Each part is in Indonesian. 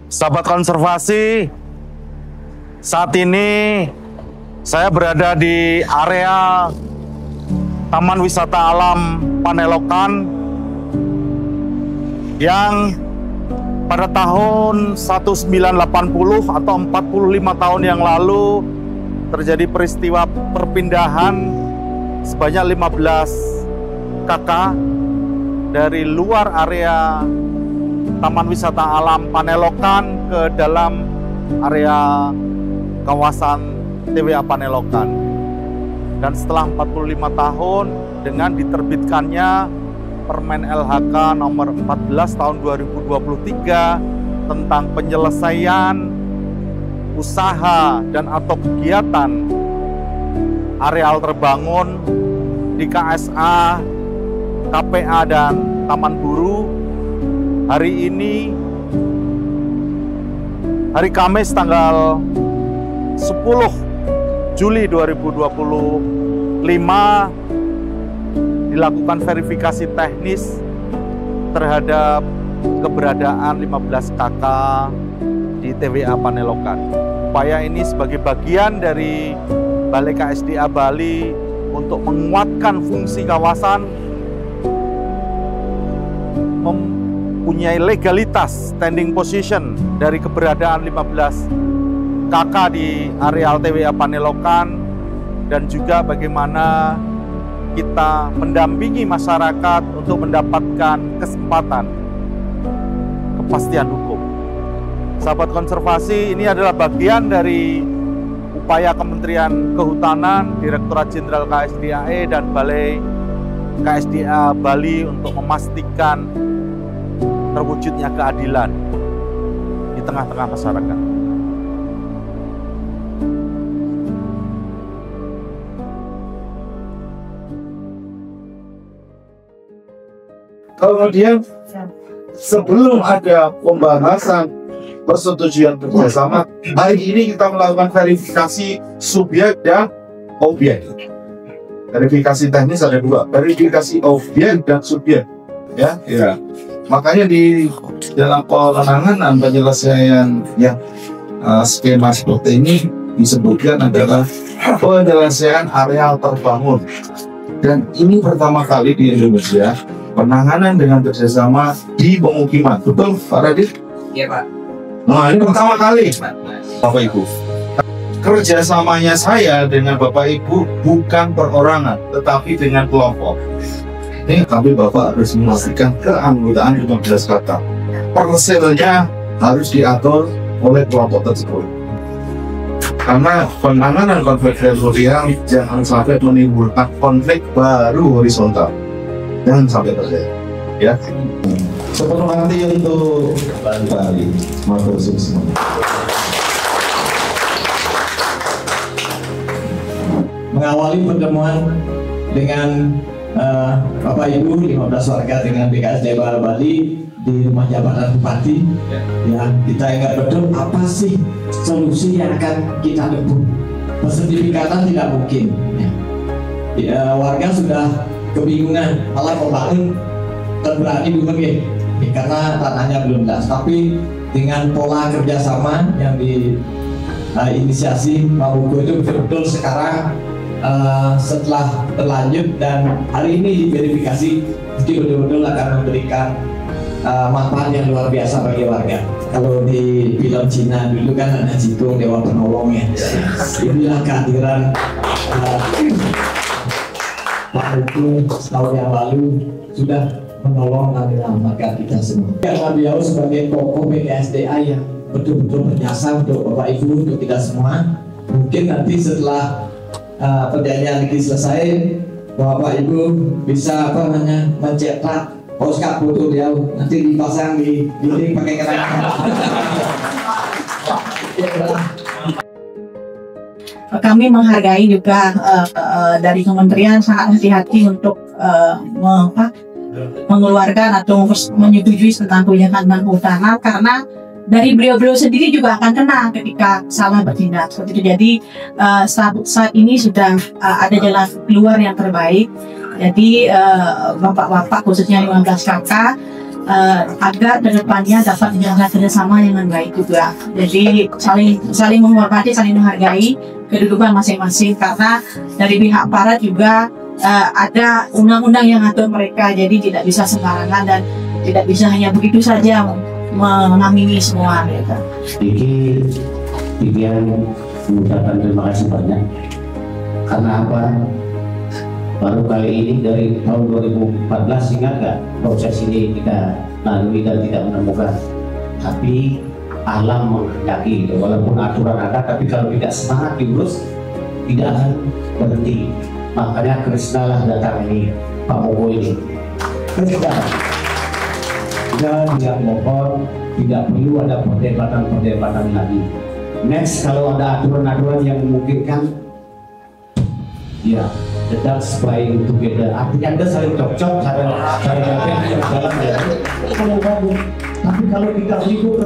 Sahabat konservasi, saat ini saya berada di area Taman Wisata Alam Panelokan yang pada tahun 1980 atau 45 tahun yang lalu terjadi peristiwa perpindahan sebanyak 15 kakak dari luar area Taman Wisata Alam Panelokan ke dalam area kawasan TWA Panelokan. Dan setelah 45 tahun dengan diterbitkannya Permen LHK nomor 14 tahun 2023 tentang penyelesaian usaha dan atau kegiatan areal terbangun di KSA, KPA dan Taman Buru. Hari ini, hari Kamis tanggal 10 Juli 2025, dilakukan verifikasi teknis terhadap keberadaan 15 KK di TWA Panelokan. Upaya ini sebagai bagian dari Balai KSDA Bali untuk menguatkan fungsi kawasan, mempunyai legalitas standing position dari keberadaan 15 KK di areal TWA Panelokan, dan juga bagaimana kita mendampingi masyarakat untuk mendapatkan kesempatan kepastian hukum. Sahabat konservasi, ini adalah bagian dari upaya Kementerian Kehutanan, Direktorat Jenderal KSDAE dan Balai KSDA Bali untuk memastikan terwujudnya keadilan di tengah-tengah masyarakat. Kemudian sebelum ada pembahasan persetujuan kerjasama, hari ini kita melakukan verifikasi subjek dan objek. Verifikasi teknis ada dua, verifikasi objek dan subjek. Ya. Makanya di dalam penanganan penyelesaian yang skema seperti ini disebutkan adalah penyelesaian areal terbangun. Dan ini pertama kali di Indonesia penanganan dengan kerjasama di pemukiman. Betul Pak Radit? Iya Pak. Nah ini pertama kali Bapak Ibu. Kerjasamanya saya dengan Bapak Ibu bukan perorangan, tetapi dengan kelompok. Ini kami Bapak harus memastikan keanggotaan 15 kakak. Persennya harus diatur oleh kelompok tersebut. Karena penanganan konflik teritorial jangan sampai menimbulkan konflik baru horizontal. Jangan sampai terjadi. Ya. Sepenuh hati untuk Bali. Makasih semua. Mengawali pertemuan dengan Bapak Ibu 15 warga dengan BKSDA Bali di rumah jabatan Bupati, ya, kita ingat betul apa sih solusi yang akan kita tempuh. Persertifikatan tidak mungkin, ya. Warga sudah kebingungan, malah membangun terberani dulu karena tanahnya belum jelas. Tapi dengan pola kerjasama yang diinisiasi Pak Buko itu betul-betul sekarang setelah terlanjut dan hari ini diverifikasi, jadi betul-betul akan memberikan manfaat yang luar biasa bagi warga. Kalau di film Cina dulu kan ada Jito Dewa Penolong, ya. Inilah kehadiran Pak Buko setahun yang lalu sudah menolong dan menyelamatkan kita semua. Karena beliau sebagai tokoh BKSDA yang betul-betul berjasa untuk Bapak Ibu, untuk kita semua. Mungkin nanti setelah perjanjian ini selesai, Bapak Ibu bisa mencetak postcard foto beliau, nanti dipasang di dinding pakai kerang. Kami menghargai juga dari kementerian sangat hati-hati untuk mengeluarkan atau menyetujui tentang kebijakan kehutanan, karena dari beliau-beliau sendiri juga akan kena ketika salah bertindak seperti itu. Jadi saat ini sudah ada jalan keluar yang terbaik. Jadi bapak-bapak khususnya 15 kakak agar kedepannya dapat menjalankan kerjasama dengan baik juga. Jadi saling menghormati, saling menghargai kedudukan masing-masing, karena dari pihak aparat juga ada undang-undang yang atur mereka, jadi tidak bisa sembarangan dan tidak bisa hanya begitu saja mengamini semua gitu. Jadi Vivian mengucapkan terima kasih banyak. Karena apa? Baru kali ini dari tahun 2014, ingat nggak proses ini kita lalui dan tidak menemukan. Tapi alam menghendaki, walaupun aturan ada, tapi kalau tidak semangat diurus tidak akan berhenti. Makanya Krishna lah datang ini, Pak Mogo ini. Krishna, tidak mohon, tidak perlu ada perdebatan lagi. Next, kalau ada aturan-aturan yang memungkinkan, ya, the ducks flying together. Artinya Anda saling cocok, saling jalan ya. Tapi kalau kita ribut,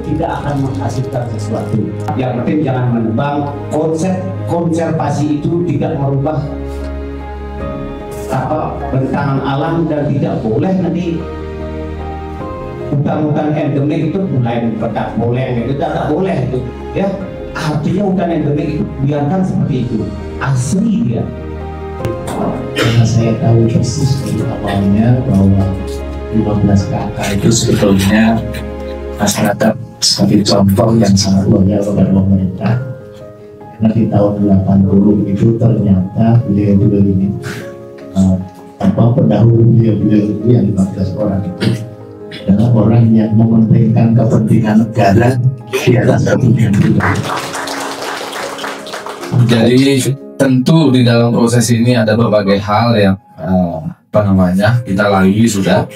tidak akan menghasilkan sesuatu. Yang penting jangan menebang. Konsep konservasi itu tidak merubah bentangan alam, dan tidak boleh nanti hutan-hutan endemik itu mulai berdak boleh, itu tidak boleh itu. Ya, artinya hutan endemik itu biarkan seperti itu. Asli dia. Karena saya tahu persis dari awalnya bahwa 15 kakak itu sebetulnya masyarakat sebagai contoh yang sangat loyal kepada pemerintah. Karena di tahun 80 itu ternyata beliau-beliau ini pendahulu beliau-beliau itu yang 15 orang itu adalah orang yang mementingkan kepentingan negara di atas kepentingan pribadi. Jadi tentu di dalam proses ini ada berbagai hal yang kita lalui sudah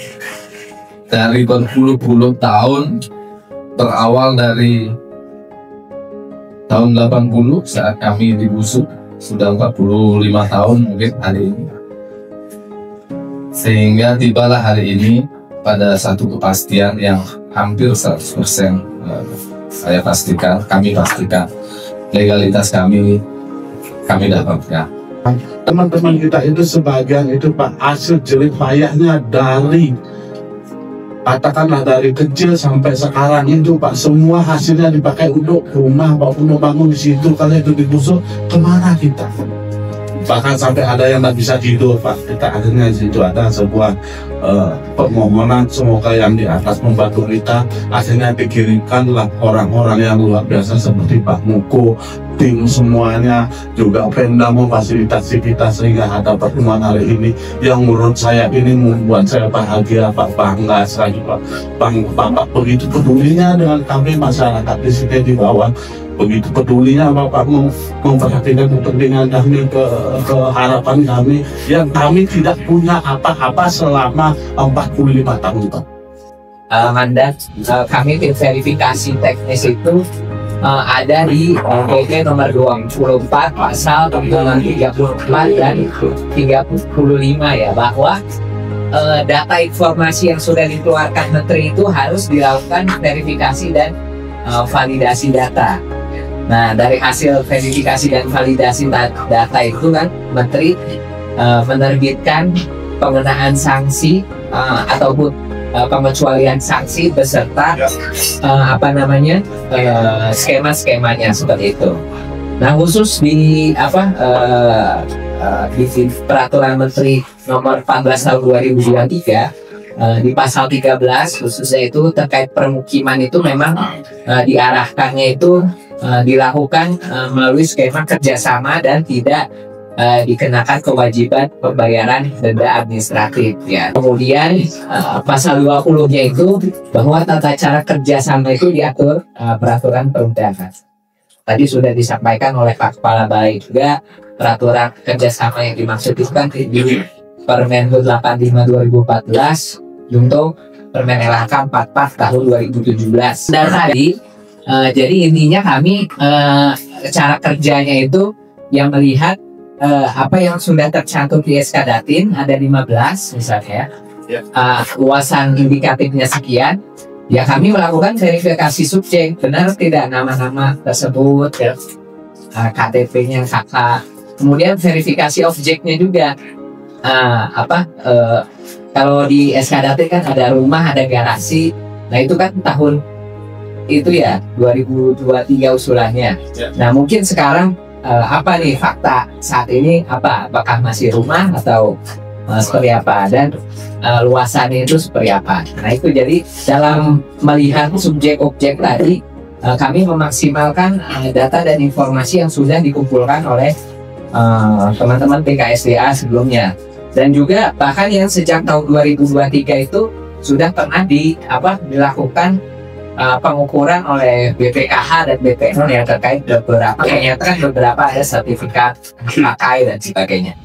dari berpuluh-puluh tahun, berawal dari tahun 80 saat kami dibusuk, sudah 45 tahun mungkin hari ini, sehingga tibalah hari ini pada satu kepastian yang hampir 100% saya pastikan, kami pastikan legalitas kami dapatkan. Teman-teman kita itu sebagian itu Pak, hasil jerih payahnya dari katakanlah dari kecil sampai sekarang itu Pak, semua hasilnya dipakai untuk rumah maupun bangun di situ. Kalau itu digusur, kemana kita? Bahkan sampai ada yang tidak bisa tidur Pak. Kita akhirnya di situ ada sebuah permohonan, semoga yang di atas membantu kita. Akhirnya dikirimkanlah orang-orang yang luar biasa seperti Pak Muko, tim semuanya, juga Pemda memfasilitasi kita sehingga ada pertemuan hari ini yang menurut saya ini membuat saya bahagia Pak, bangga sekali Pak. Bapak begitu pedulinya dengan kami masyarakat di sini di bawah, begitu pedulinya Bapak memperhatikan kepentingan kami, ke harapan kami yang kami tidak punya apa-apa selama 45 tahun Pak. Mandat kami tim verifikasi teknis itu ada di PP nomor 24 pasal 34 dan 35 ya, bahwa data informasi yang sudah dikeluarkan Menteri itu harus dilakukan verifikasi dan validasi data. Nah, dari hasil verifikasi dan validasi data itu kan Menteri menerbitkan pengenaan sanksi ataupun pengecualian sanksi beserta skema-skemanya seperti itu. Nah, khusus di di peraturan Menteri nomor 14 tahun 2023 di pasal 13 khususnya itu terkait permukiman itu memang diarahkannya itu dilakukan melalui skema kerjasama dan tidak dikenakan kewajiban pembayaran denda administratif ya. Kemudian pasal 20-nya itu bahwa tata cara kerjasama itu diatur peraturan perundangan. Tadi sudah disampaikan oleh Pak Kepala Balai juga, peraturan kerjasama yang dimaksud itu kan di Permen 85 2014 junto Permen LHK 44 tahun 2017. Dan tadi jadi intinya kami cara kerjanya itu yang melihat apa yang sudah tercantum di SK Datin ada 15 misalnya ya. Luasan indikatifnya sekian ya, kami melakukan verifikasi subjek, benar tidak nama-nama tersebut ya, KTP-nya kakak, kemudian verifikasi objeknya juga kalau di SKDAT kan ada rumah, ada garasi. Nah itu kan tahun itu ya 2023 usulannya. Nah mungkin sekarang apa nih fakta saat ini, apakah masih rumah atau seperti apa, dan luasannya itu seperti apa. Nah itu jadi dalam melihat subjek objek tadi kami memaksimalkan data dan informasi yang sudah dikumpulkan oleh teman-teman PKSDA sebelumnya, dan juga bahkan yang sejak tahun 2023 itu sudah pernah dilakukan pengukuran oleh BPKH dan BPN yang terkait beberapa, menyatakan beberapa ada sertifikat pakai dan sebagainya.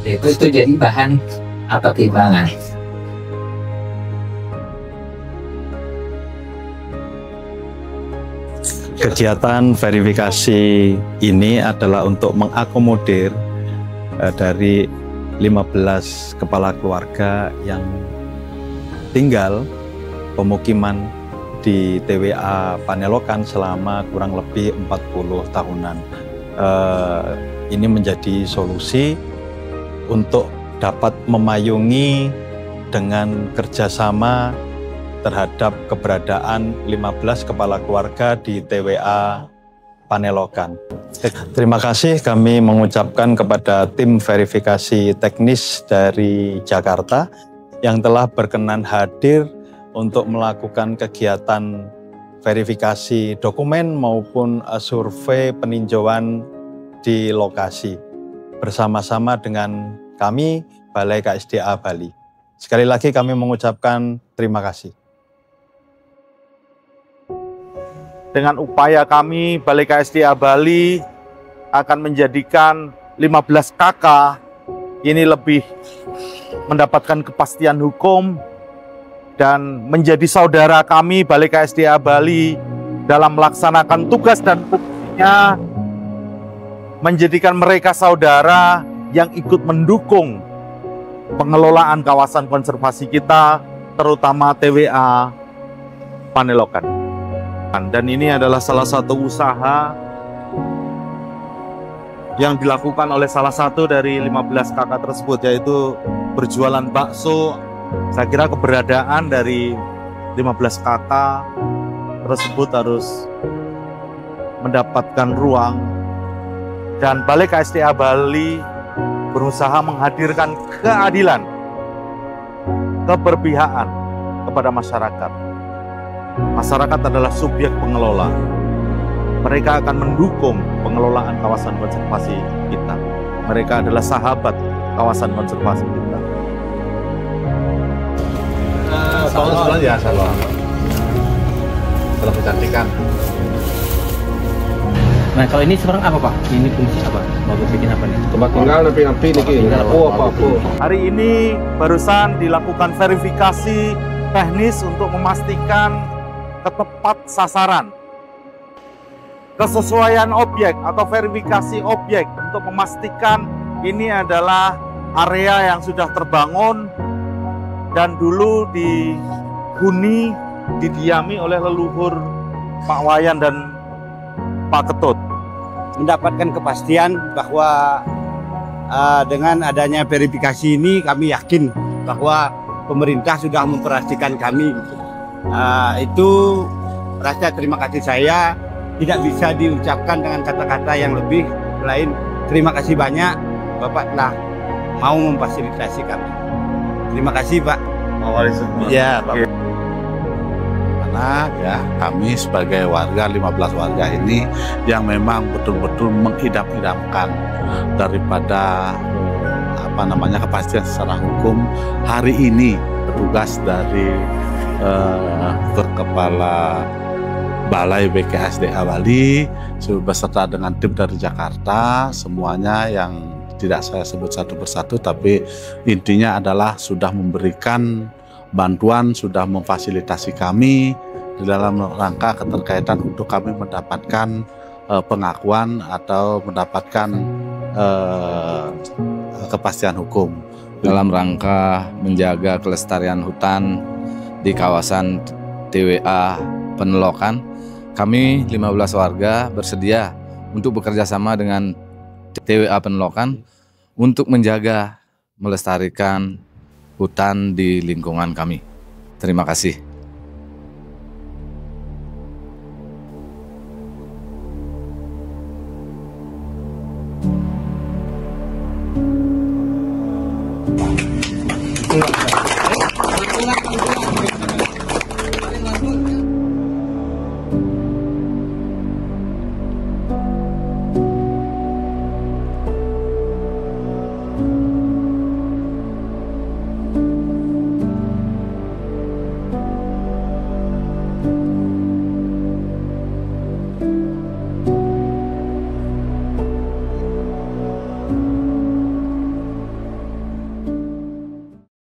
Itu jadi bahan pertimbangan. Kegiatan verifikasi ini adalah untuk mengakomodir dari 15 kepala keluarga yang tinggal pemukiman di TWA Panelokan selama kurang lebih 40 tahunan. Ini menjadi solusi untuk dapat memayungi dengan kerjasama terhadap keberadaan 15 kepala keluarga di TWA Panelokan. Terima kasih kami mengucapkan kepada tim verifikasi teknis dari Jakarta yang telah berkenan hadir untuk melakukan kegiatan verifikasi dokumen maupun survei peninjauan di lokasi bersama-sama dengan kami Balai KSDA Bali. Sekali lagi kami mengucapkan terima kasih. Dengan upaya kami, Balai KSDA Bali akan menjadikan 15 KK ini lebih mendapatkan kepastian hukum dan menjadi saudara kami Balai KSDA Bali dalam melaksanakan tugas dan fungsinya, menjadikan mereka saudara yang ikut mendukung pengelolaan kawasan konservasi kita, terutama TWA Panelokan. Dan ini adalah salah satu usaha yang dilakukan oleh salah satu dari 15 KK tersebut, yaitu berjualan bakso. Saya kira keberadaan dari 15 KK tersebut harus mendapatkan ruang, dan Balai KSDA Bali berusaha menghadirkan keadilan, keberpihakan kepada masyarakat. Masyarakat adalah subjek pengelola. Mereka akan mendukung pengelolaan kawasan konservasi kita. Mereka adalah sahabat kawasan konservasi kita. Tahun sebulan ya, salam. Kalau kecantikan. Nah kalau ini sekarang apa Pak? Ini fungsi apa? Mau bikin apa nih? Tempat tinggal napi-napi nih. Oh apa-apa. Hari ini barusan dilakukan verifikasi teknis untuk memastikan ketepat sasaran, kesesuaian objek atau verifikasi objek untuk memastikan ini adalah area yang sudah terbangun dan dulu dihuni, didiami oleh leluhur Pak Wayan dan Pak Ketut. Mendapatkan kepastian bahwa dengan adanya verifikasi ini kami yakin bahwa pemerintah sudah memperhatikan kami. Itu rasa terima kasih saya tidak bisa diucapkan dengan kata-kata yang lebih, selain terima kasih banyak Bapak telah mau memfasilitasi kami. Terima kasih Pak. Ya Pak. Karena ya kami sebagai warga 15 warga ini yang memang betul-betul mengidam-idamkan daripada kepastian secara hukum, hari ini petugas dari Kepala Balai BKSDA Bali beserta dengan tim dari Jakarta, semuanya yang tidak saya sebut satu persatu, tapi intinya adalah sudah memberikan bantuan, sudah memfasilitasi kami di dalam rangka keterkaitan untuk kami mendapatkan pengakuan atau mendapatkan kepastian hukum dalam rangka menjaga kelestarian hutan di kawasan TWA Panelokan. Kami 15 warga bersedia untuk bekerja sama dengan TWA Panelokan untuk menjaga, melestarikan hutan di lingkungan kami. Terima kasih. Terima kasih.